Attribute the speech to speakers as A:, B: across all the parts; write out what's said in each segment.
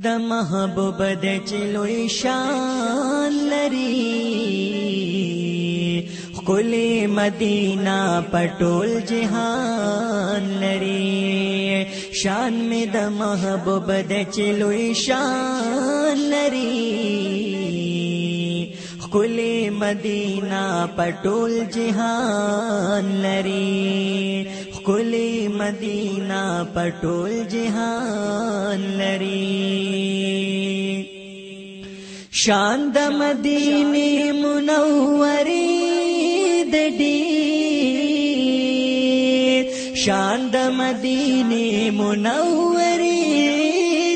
A: د محبوب د چلوی شان لري خلی مدینہ پټول جهان لري شان می د محبوب د چلوی شان لري خلی مدینہ پټول جهان لري خلی مدینہ پټول جهان لري شان د مدینه منورې شان د مدینه منورې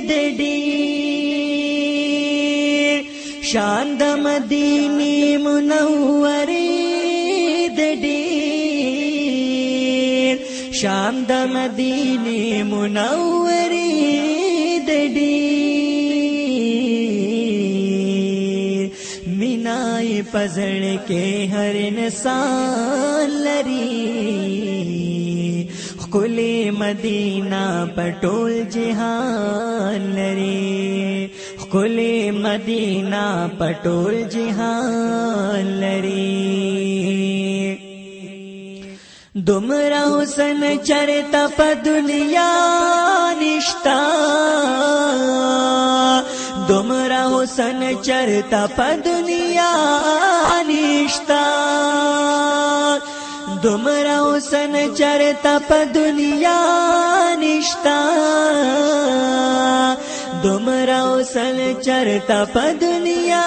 A: د ډېر شان د مدینه منورې د ډېر شان د مدینه منورې د ډېر مینای پزړ کې هر انسان لري خلی مدینہ پټول جهان لري خلی مدینہ پټول جهان لري دومره حسن چرته په دنیا نشتا دومره حسن چرته په دنیا نشتا دومره حسن چرته په دنیا نشتا دومره حسن چرته په دنیا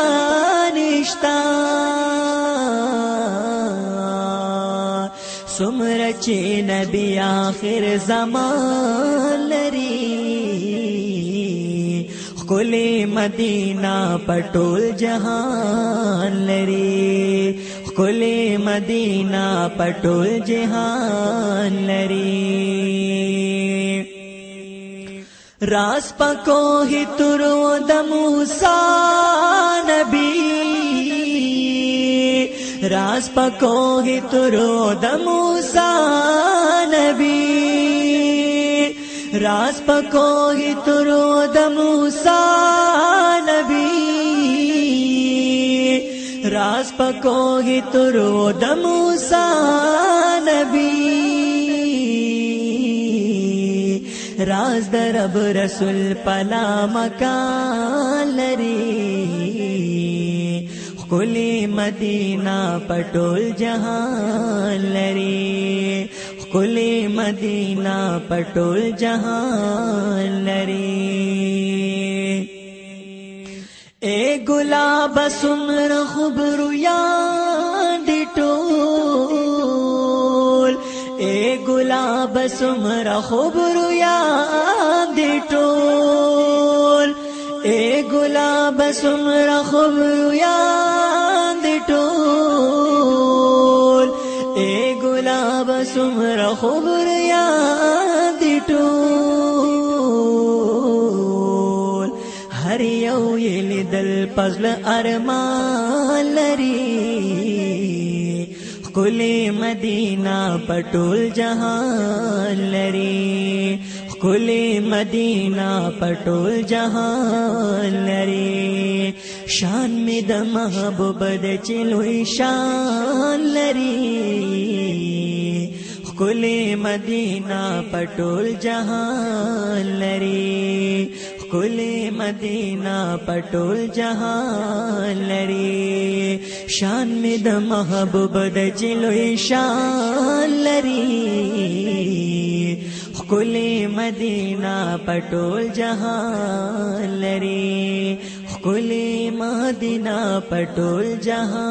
A: نشتا سمره چې نبی آخر زمان لري خلی مدینہ پټول جهان لري خلی مدینہ پټول جهان لري راس پکو ہی ترو د موسی نبی راس پکو ہی ترو د موسی نبی راس پکو ہی ترو د موسی نبی راس پکو ہی ترو د موسی نبی راز د رب رسول پلا مکان لري خلی مدینہ پټول جهان لري خلی مدینہ پټول جهان لري اے گلاب سمر خبرو یاد ټول اے گلاب سمر خبرو یاد ټول اے گلاب سمر خبرو یاد ټول اے گلاب سمر خبر یاد ټول هر یو یل دل پزل ارمان لري خلی مدینہ پټول جهان لري خلی مدینہ پټول جهان لري شان می د محبوب د چلوی شان لري خلی مدینہ پټول جهان لري خلی مدینہ پټول جهان لري شان می د محبوب د چلوی شان لري خلی مدینہ پټول جهان لري خلی مدینہ پټول جهان